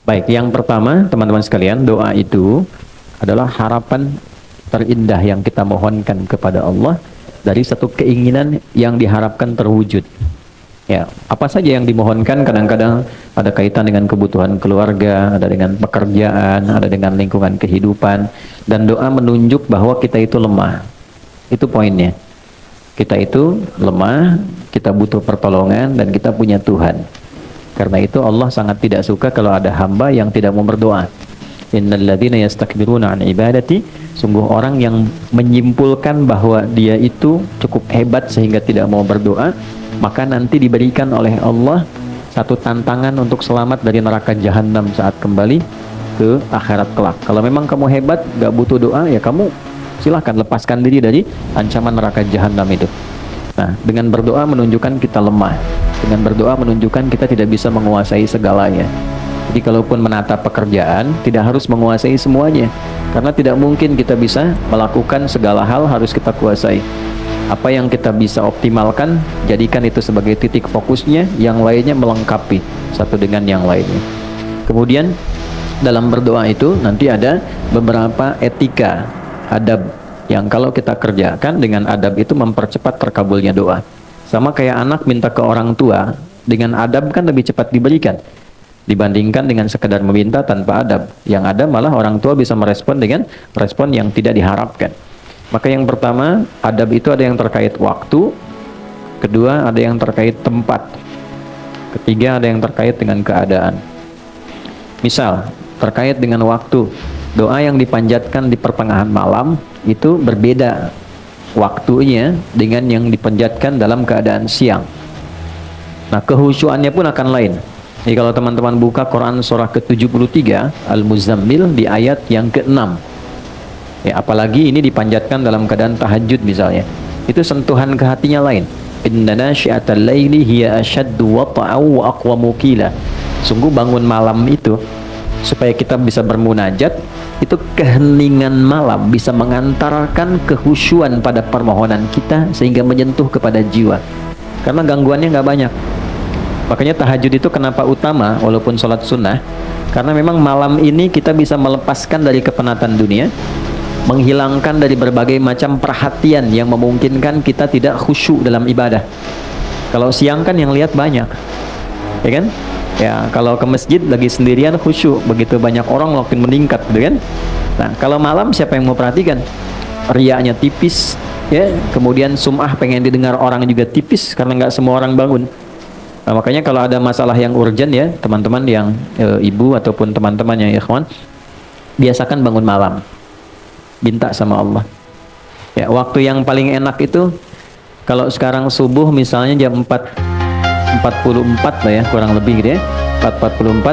Baik, yang pertama teman-teman sekalian, doa itu adalah harapan terindah yang kita mohonkan kepada Allah dari satu keinginan yang diharapkan terwujud. Ya, apa saja yang dimohonkan kadang-kadang ada kaitan dengan kebutuhan keluarga, ada dengan pekerjaan, ada dengan lingkungan kehidupan, dan doa menunjuk bahwa kita itu lemah. Itu poinnya. Kita itu lemah, kita butuh pertolongan, dan kita punya Tuhan. Karena itu Allah sangat tidak suka kalau ada hamba yang tidak mau berdoa. Innal ladzina yastakbiruna an ibadati, sungguh orang yang menyimpulkan bahwa dia itu cukup hebat sehingga tidak mau berdoa, maka nanti diberikan oleh Allah satu tantangan untuk selamat dari neraka jahanam saat kembali ke akhirat kelak. Kalau memang kamu hebat, gak butuh doa, ya kamu silahkan lepaskan diri dari ancaman neraka jahanam itu. Nah, dengan berdoa menunjukkan kita lemah. Dengan berdoa menunjukkan kita tidak bisa menguasai segalanya. Jadi kalaupun menata pekerjaan, tidak harus menguasai semuanya. Karena tidak mungkin kita bisa melakukan segala hal harus kita kuasai. Apa yang kita bisa optimalkan, jadikan itu sebagai titik fokusnya, yang lainnya melengkapi satu dengan yang lainnya. Kemudian dalam berdoa itu nanti ada beberapa etika, adab, yang kalau kita kerjakan dengan adab itu mempercepat terkabulnya doa. Sama kayak anak minta ke orang tua, dengan adab kan lebih cepat diberikan dibandingkan dengan sekedar meminta tanpa adab. Yang ada malah orang tua bisa merespon dengan respon yang tidak diharapkan. Maka yang pertama, adab itu ada yang terkait waktu, kedua ada yang terkait tempat, ketiga ada yang terkait dengan keadaan. Misal, terkait dengan waktu, doa yang dipanjatkan di pertengahan malam itu berbeda waktunya dengan yang dipanjatkan dalam keadaan siang. Nah, kehusyuannya pun akan lain. Jadi kalau teman-teman buka Quran surah ke-73 Al-Muzammil di ayat yang ke-6, ya, apalagi ini dipanjatkan dalam keadaan tahajud misalnya, itu sentuhan ke hatinya lain. Inna nasyi'atal laili hiya ashaddu wata'aw wa aqwamu qila. Sungguh bangun malam itu supaya kita bisa bermunajat, itu keheningan malam bisa mengantarkan kehusyuan pada permohonan kita sehingga menyentuh kepada jiwa. Karena gangguannya nggak banyak. Makanya tahajud itu kenapa utama walaupun sholat sunnah? Karena memang malam ini kita bisa melepaskan dari kepenatan dunia, menghilangkan dari berbagai macam perhatian yang memungkinkan kita tidak khusyuk dalam ibadah. Kalau siang kan yang lihat banyak, ya kan? Ya, kalau ke masjid lagi sendirian khusyuk, begitu banyak orang makin meningkat, gitu kan? Nah, kalau malam siapa yang mau perhatikan? Riaknya tipis, ya. Kemudian sum'ah pengen didengar orang juga tipis karena nggak semua orang bangun. Nah, makanya kalau ada masalah yang urgent ya, teman-teman yang ibu ataupun teman-teman yang ikhwan, biasakan bangun malam. Minta sama Allah. Ya, waktu yang paling enak itu kalau sekarang subuh misalnya jam 4.44 lah ya, kurang lebih gitu ya. 4.44.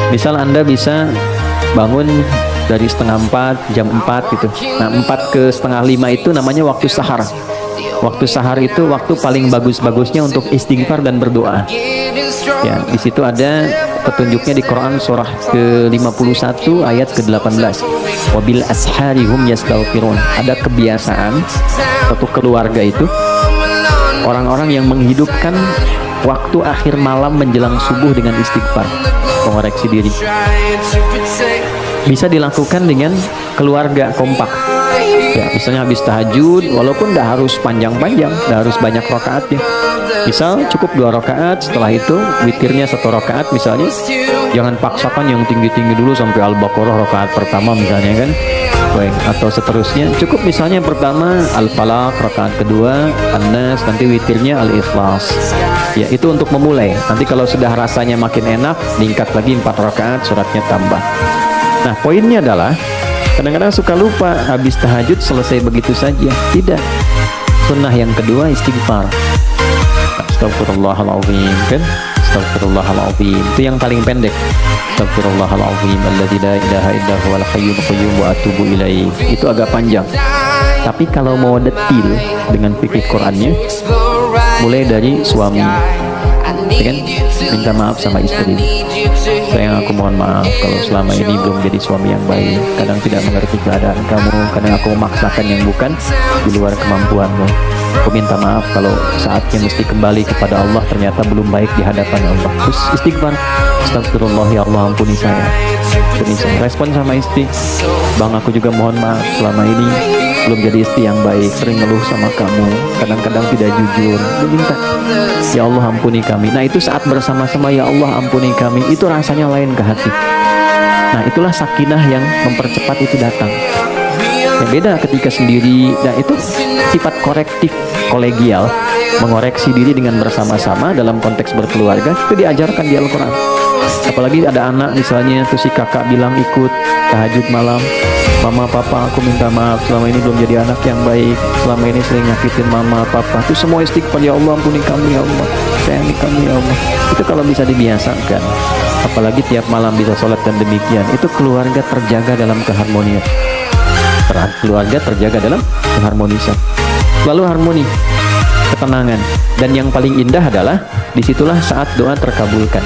Misal Anda bisa bangun dari setengah 4, jam 4 gitu. Nah, 4 ke setengah 5 itu namanya waktu sahar. Waktu sahar itu waktu paling bagus-bagusnya untuk istighfar dan berdoa. Ya, di situ ada petunjuknya di Quran surah ke-51 ayat ke-18. Wabil ashari hum yastaghfirun. Ada kebiasaan satu keluarga itu orang-orang yang menghidupkan waktu akhir malam menjelang subuh dengan istighfar, mengoreksi diri. Bisa dilakukan dengan keluarga kompak. Ya, misalnya habis tahajud, walaupun tidak harus panjang-panjang, tidak harus banyak rakaatnya. Misal cukup 2 rakaat, setelah itu witirnya 1 rakaat misalnya. Jangan paksakan yang tinggi-tinggi dulu sampai Al-Baqarah rakaat pertama misalnya kan. Baik, atau seterusnya. Cukup misalnya pertama Al-Falaq, rakaat kedua An-Nas, nanti witirnya Al-Ikhlas. Ya, itu untuk memulai. Nanti kalau sudah rasanya makin enak, meningkat lagi 4 rakaat, suratnya tambah. Nah, poinnya adalah kadang-kadang suka lupa habis tahajud selesai begitu saja. Tidak. Sunnah yang kedua istighfar. Astagfirullahaladzim, kan? Astagfirullahaladzim. Itu yang paling pendek. Astagfirullahaladzim alladzi la ilaha illa huwal hayyul qayyum wa atubu ilaih. Itu agak panjang. Tapi kalau mau detil dengan fikih Qur'annya, mulai dari suami, kan? Minta maaf sama istri. Sayang, aku mohon maaf kalau selama ini belum jadi suami yang baik. Kadang tidak mengerti keadaan kamu, kadang aku memaksakan yang bukan di luar kemampuanmu. Aku minta maaf kalau saatnya mesti kembali kepada Allah ternyata belum baik di hadapan Allah. Terus istighfar, astagfirullah ya Allah, ampuni saya. Ampuni saya. Respon sama istri, bang aku juga mohon maaf selama ini belum jadi istri yang baik, sering ngeluh sama kamu, kadang-kadang tidak jujur. Dia minta, ya Allah ampuni kami. Nah itu saat bersama-sama, ya Allah ampuni kami, itu rasanya lain ke hati. Nah itulah sakinah yang mempercepat itu datang. Yang beda ketika sendiri, dan itu sifat korektif kolegial, mengoreksi diri dengan bersama-sama dalam konteks berkeluarga, itu diajarkan di Al-Quran. Apalagi ada anak misalnya, tuh si kakak bilang ikut tahajud malam, mama papa aku minta maaf selama ini belum jadi anak yang baik, selama ini sering nyakitin mama papa. Itu semua istighfar, ya Allah ampuni kami ya Allah, sayangi kami ya Allah. Itu kalau bisa dibiasakan, apalagi tiap malam bisa sholat dan demikian, itu keluarga terjaga dalam keharmonian. Keluarga terjaga dalam keharmonisan, lalu harmoni, ketenangan, dan yang paling indah adalah disitulah saat doa terkabulkan.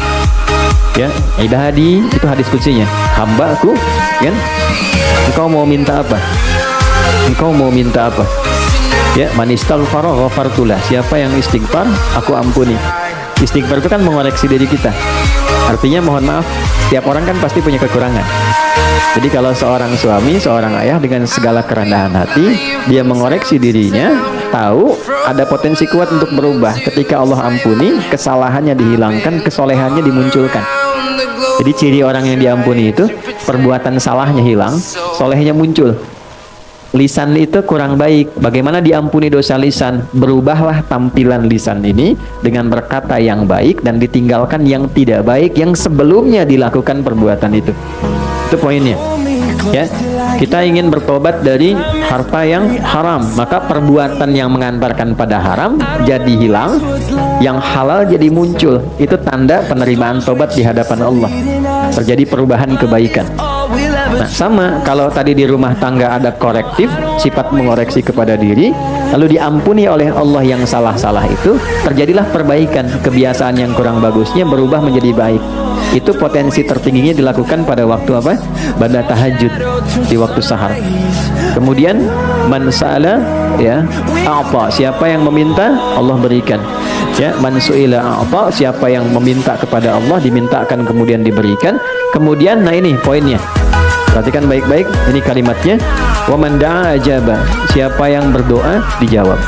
Ya, ibadi itu hadis kutsinya, hamba-Ku, kan? Engkau mau minta apa? Engkau mau minta apa? Ya, man istaghfara ghafartulah. Siapa yang istighfar, aku ampuni. Istighfar itu kan mengoreksi diri kita. Artinya mohon maaf, setiap orang kan pasti punya kekurangan. Jadi kalau seorang suami, seorang ayah dengan segala kerendahan hati, dia mengoreksi dirinya, tahu ada potensi kuat untuk berubah. Ketika Allah ampuni, kesalahannya dihilangkan, kesolehannya dimunculkan. Jadi ciri orang yang diampuni itu perbuatan salahnya hilang, solehnya muncul. Lisan itu kurang baik, bagaimana diampuni dosa lisan? Berubahlah tampilan lisan ini dengan berkata yang baik dan ditinggalkan yang tidak baik yang sebelumnya dilakukan perbuatan itu. Itu poinnya. Ya, kita ingin bertobat dari harta yang haram, maka perbuatan yang mengantarkan pada haram jadi hilang, yang halal jadi muncul. Itu tanda penerimaan tobat di hadapan Allah. Terjadi perubahan kebaikan. Nah, sama kalau tadi di rumah tangga ada korektif, sifat mengoreksi kepada diri, lalu diampuni oleh Allah yang salah-salah itu, terjadilah perbaikan. Kebiasaan yang kurang bagusnya berubah menjadi baik. Itu potensi tertingginya dilakukan pada waktu apa? Pada tahajud, di waktu sahar. Kemudian man sa'ala, ya, a'ta. Siapa yang meminta, Allah berikan. Ya, man su'ila a'ta. Siapa yang meminta kepada Allah, dimintakan kemudian diberikan. Kemudian, nah ini poinnya. Perhatikan baik-baik, ini kalimatnya. Wa man da'a ajaba. Siapa yang berdoa, dijawab.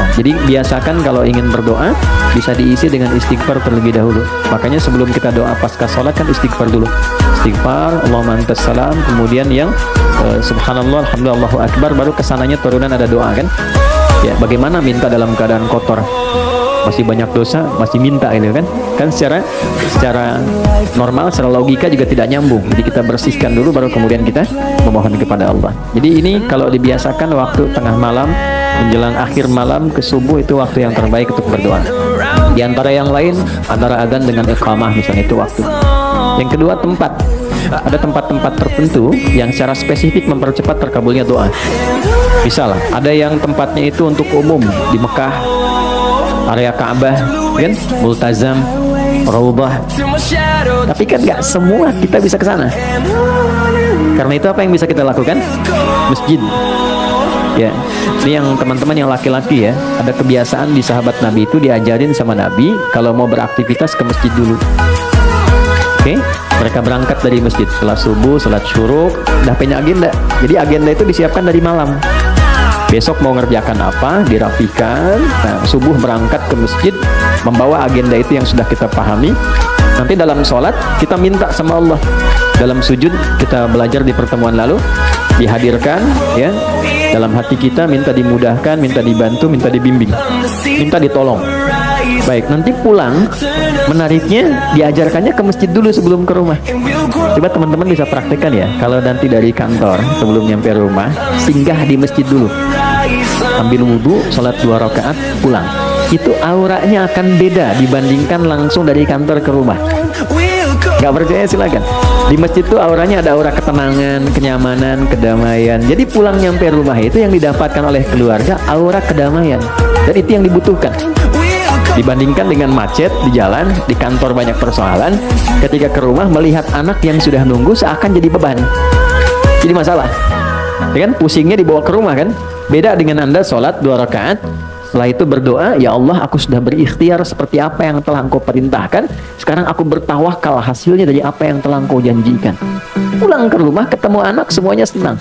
Nah, jadi biasakan kalau ingin berdoa bisa diisi dengan istighfar terlebih dahulu. Makanya sebelum kita doa pasca sholat kan istighfar dulu. Istighfar, Allahumma antas salam, kemudian yang subhanallah, alhamdulillah, Allahu akbar, baru kesananya turunan ada doa kan. Ya, bagaimana minta dalam keadaan kotor? Masih banyak dosa, masih minta gitu kan. Kan secara normal, secara logika juga tidak nyambung. Jadi kita bersihkan dulu baru kemudian kita memohon kepada Allah. Jadi ini kalau dibiasakan waktu tengah malam menjelang akhir malam ke subuh itu waktu yang terbaik untuk berdoa. Di antara yang lain, antara adzan dengan iqamah misalnya itu waktu. Yang kedua tempat. Ada tempat-tempat tertentu yang secara spesifik mempercepat terkabulnya doa. Misalnya, ada yang tempatnya itu untuk umum di Mekah, area Ka'bah, kan? Multazam, Raudhah. Tapi kan nggak semua kita bisa ke sana. Karena itu apa yang bisa kita lakukan? Masjid. Ya, ini yang teman-teman yang laki-laki ya, ada kebiasaan di sahabat Nabi itu diajarin sama Nabi kalau mau beraktivitas ke masjid dulu. Oke, mereka berangkat dari masjid setelah subuh, salat syuruk, udah punya agenda. Jadi agenda itu disiapkan dari malam. Besok mau ngerjakan apa, dirapikan. Nah, subuh berangkat ke masjid, membawa agenda itu yang sudah kita pahami. Nanti dalam sholat kita minta sama Allah. Dalam sujud kita belajar di pertemuan lalu, dihadirkan ya. Dalam hati kita minta dimudahkan, minta dibantu, minta dibimbing, minta ditolong. Baik, nanti pulang menariknya diajarkannya ke masjid dulu sebelum ke rumah. Coba teman-teman bisa praktekkan ya. Kalau nanti dari kantor sebelum nyampe rumah, singgah di masjid dulu, ambil wudhu, sholat 2 rakaat, pulang. Itu auranya akan beda dibandingkan langsung dari kantor ke rumah. Gak percaya silakan. Di masjid itu auranya ada aura ketenangan, kenyamanan, kedamaian. Jadi pulang nyampe rumah itu yang didapatkan oleh keluarga, aura kedamaian. Dan itu yang dibutuhkan. Dibandingkan dengan macet di jalan, di kantor banyak persoalan, ketika ke rumah melihat anak yang sudah nunggu seakan jadi beban. Jadi masalah. Ya kan, pusingnya dibawa ke rumah kan. Beda dengan Anda sholat 2 rakaat, setelah itu berdoa, ya Allah, aku sudah berikhtiar seperti apa yang telah Engkau perintahkan. Sekarang aku bertawakal hasilnya dari apa yang telah Engkau janjikan. Pulang ke rumah, ketemu anak, semuanya senang.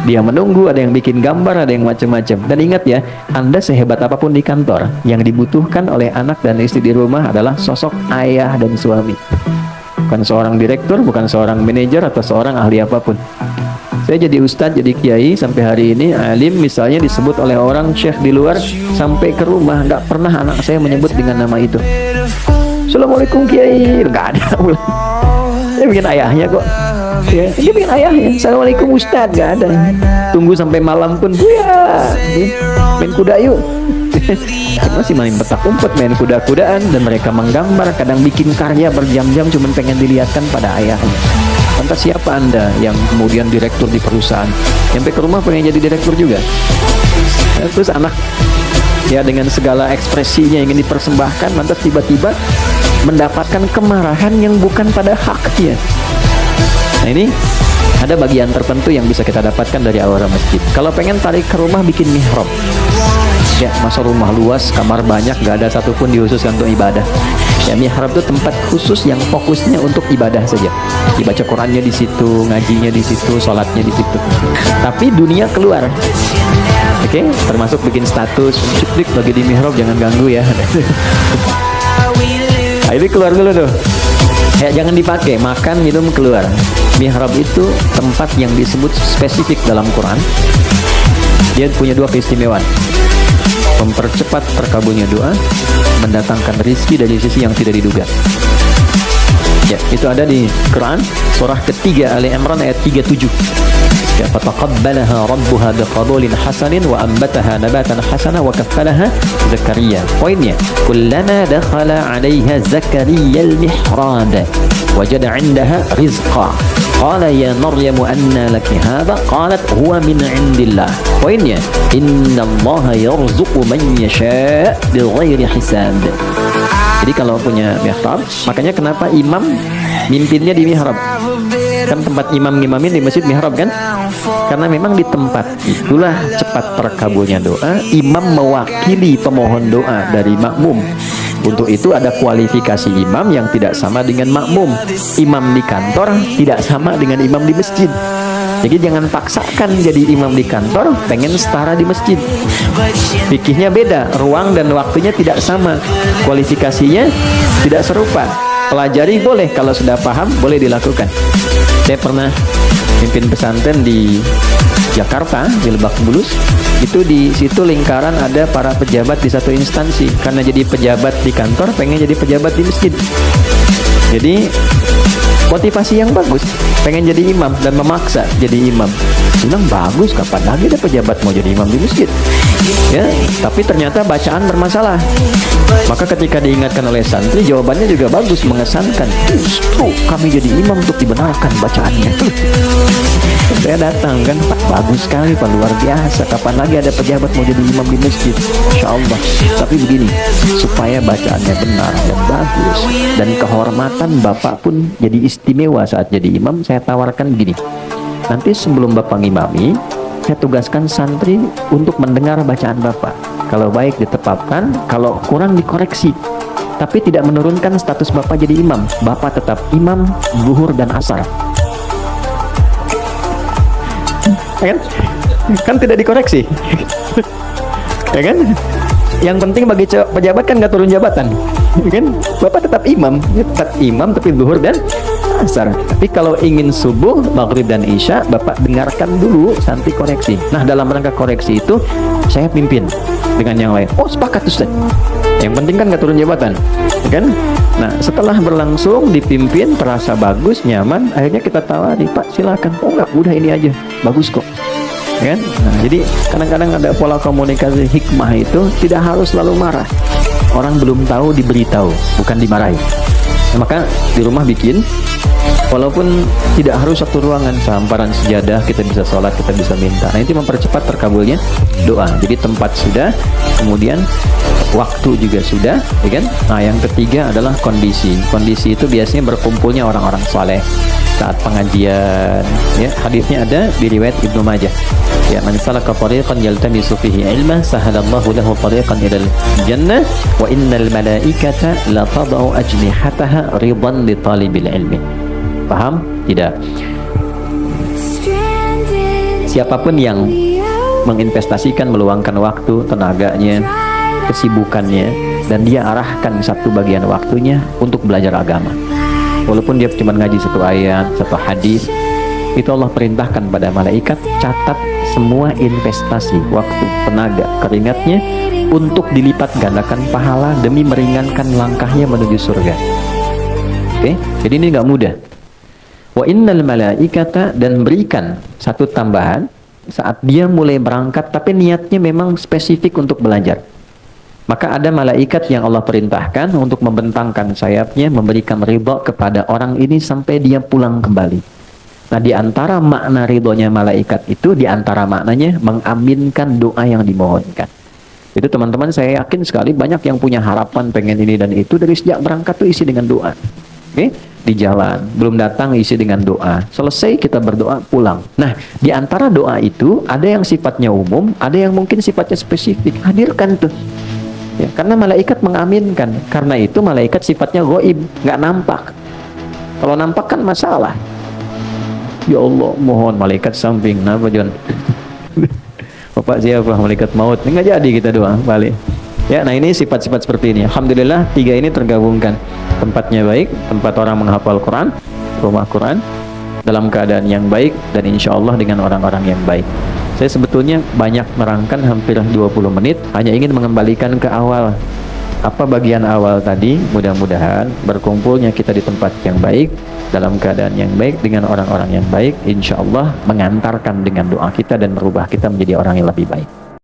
Dia menunggu, ada yang bikin gambar, ada yang macam-macam. Dan ingat ya, Anda sehebat apapun di kantor, yang dibutuhkan oleh anak dan istri di rumah adalah sosok ayah dan suami. Bukan seorang direktur, bukan seorang manajer, atau seorang ahli apapun. Saya jadi ustadz, jadi kiai, sampai hari ini alim misalnya disebut oleh orang syekh di luar, sampai ke rumah nggak pernah anak saya menyebut dengan nama itu. Assalamualaikum kiai, nggak ada. Dia bikin ayahnya kok. Ya, dia bikin ayahnya. Assalamualaikum ustadz, nggak ada. Tunggu sampai malam pun, ya, main kuda yuk. Masih main petak umpet, main kuda-kudaan, dan mereka menggambar, kadang bikin karya berjam-jam cuma pengen dilihatkan pada ayahnya. Lantas siapa Anda yang kemudian direktur di perusahaan, sampai ke rumah pengen jadi direktur juga? Terus anak ya dengan segala ekspresinya ingin dipersembahkan, lantas tiba-tiba mendapatkan kemarahan yang bukan pada haknya. Nah ini ada bagian tertentu yang bisa kita dapatkan dari aura masjid. Kalau pengen tarik ke rumah, bikin mihrab. Ya, masa rumah luas, kamar banyak, gak ada satupun dihususkan untuk ibadah. Ya, mihrab itu tempat khusus yang fokusnya untuk ibadah saja. Dibaca Qurannya di situ, ngajinya di situ, sholatnya di situ. Tapi dunia keluar. Oke, termasuk bikin status, ciplik bagi di mihrab, jangan ganggu ya. Nah, ini keluar dulu tuh. Ya, jangan dipakai, makan, minum, keluar. Mihrab itu tempat yang disebut spesifik dalam Quran. Dia punya 2 keistimewaan. Mempercepat terkabulnya doa, mendatangkan rizki dari sisi yang tidak diduga. Ya, itu ada di Quran surah ketiga Ali Imran ayat 37. Ya, fataqabbalaha rabbuha biqabulin hasanin wa ambataha nabatan hasana wa kaffalaha Zakaria. Poinnya, kullama dakhala 'alaiha Zakaria al-mihrab wajada 'indaha rizqa. Qala ya Maryamu anna laki hadha? Qalat huwa min 'indillah. Poinnya, innallaha yarzuqu man yasha' bighairi hisab. Jadi kalau punya mihrab, makanya kenapa imam mimpinnya di mihrab? Kan tempat imam ngimamin di masjid mihrab kan? Karena memang di tempat itulah cepat terkabulnya doa. Imam mewakili pemohon doa dari makmum. Untuk itu ada kualifikasi imam yang tidak sama dengan makmum. Imam di kantor tidak sama dengan imam di masjid. Jadi jangan paksakan jadi imam di kantor pengen setara di masjid. Fikihnya beda, ruang dan waktunya tidak sama, kualifikasinya tidak serupa. Pelajari boleh, kalau sudah paham boleh dilakukan. Saya pernah pimpin pesantren di Jakarta, di Lebak Bulus. Itu di situ lingkaran ada para pejabat di satu instansi. Karena jadi pejabat di kantor, pengen jadi pejabat di masjid. Jadi motivasi yang bagus, pengen jadi imam dan memaksa jadi imam. Bilang bagus, kapan lagi ada pejabat mau jadi imam di masjid? Ya, tapi ternyata bacaan bermasalah. Maka ketika diingatkan oleh santri, jawabannya juga bagus, mengesankan. Justru kami jadi imam untuk dibenarkan bacaannya. Saya datang kan, Pak, bagus sekali Pak, luar biasa. Kapan lagi ada pejabat mau jadi imam di masjid? Masya Allah. Tapi begini, supaya bacaannya benar dan bagus, dan kehormatan Bapak pun jadi istimewa saat jadi imam, saya tawarkan begini. Nanti sebelum Bapak ngimami, saya tugaskan santri untuk mendengar bacaan Bapak. Kalau baik ditetapkan, kalau kurang dikoreksi. Tapi tidak menurunkan status Bapak jadi imam. Bapak tetap imam zuhur dan asar. Kan tidak dikoreksi. Ya kan? Yang penting bagi pejabat kan nggak turun jabatan. Kan? Bapak tetap imam tapi zuhur dan asar. Tapi kalau ingin subuh, maghrib dan isya, Bapak dengarkan dulu sampai koreksi. Nah, dalam rangka koreksi itu saya pimpin dengan yang lain. Oh, sepakat Ustaz. Yang penting kan nggak turun jabatan, kan? Nah, setelah berlangsung dipimpin, terasa bagus, nyaman, akhirnya kita tawari, Pak silakan. Oh enggak, udah ini aja, bagus kok, kan? Nah, jadi kadang-kadang ada pola komunikasi hikmah itu tidak harus selalu marah. Orang belum tahu diberitahu, bukan dimarahi. Nah, maka di rumah bikin, walaupun tidak harus satu ruangan, sehamparan sejadah, kita bisa sholat, kita bisa minta. Nah, itu mempercepat terkabulnya doa. Jadi tempat sudah, kemudian waktu juga sudah, ya kan? Nah, yang ketiga adalah kondisi. Kondisi itu biasanya berkumpulnya orang-orang saleh saat pengajian. Ya, hadisnya ada di riwayat Ibnu Majah. Ya, man salaka tariqan yaltamisu fihi ilma sahalallahu lahu tariqan ilal jannah wa innal malaikata la tad'u ajnihataha ridan li talibil ilmi. Paham? Tidak. Siapapun yang menginvestasikan, meluangkan waktu, tenaganya, kesibukannya, dan dia arahkan satu bagian waktunya untuk belajar agama, walaupun dia cuma ngaji satu ayat, satu hadis, itu Allah perintahkan pada malaikat, catat semua investasi waktu, tenaga, keringatnya untuk dilipat gandakan pahala demi meringankan langkahnya menuju surga. Oke, jadi ini nggak mudah. Wa innal malaikata, dan berikan satu tambahan saat dia mulai berangkat tapi niatnya memang spesifik untuk belajar. Maka ada malaikat yang Allah perintahkan untuk membentangkan sayapnya, memberikan ridha kepada orang ini sampai dia pulang kembali. Nah, di antara makna ridhonya malaikat itu, di antara maknanya mengaminkan doa yang dimohonkan. Itu teman-teman, saya yakin sekali banyak yang punya harapan pengen ini dan itu, dari sejak berangkat tuh isi dengan doa. Oke? Di jalan, belum datang isi dengan doa. Selesai kita berdoa, pulang. Nah, di antara doa itu ada yang sifatnya umum, ada yang mungkin sifatnya spesifik. Hadirkan tuh. Ya, karena malaikat mengaminkan. Karena itu malaikat sifatnya ghaib, nggak nampak. Kalau nampak kan masalah. Ya Allah, mohon malaikat samping. Kenapa, John? Bapak siapa? Malaikat maut. Nggak jadi kita doa balik. Ya, nah ini sifat-sifat seperti ini. Alhamdulillah, tiga ini tergabungkan. Tempatnya baik, tempat orang menghafal Quran, rumah Quran, dalam keadaan yang baik, dan insya Allah dengan orang-orang yang baik. Saya sebetulnya banyak merangkan, hampir 20 menit, hanya ingin mengembalikan ke awal. Apa bagian awal tadi? Mudah-mudahan berkumpulnya kita di tempat yang baik, dalam keadaan yang baik, dengan orang-orang yang baik, insya Allah mengantarkan dengan doa kita dan merubah kita menjadi orang yang lebih baik.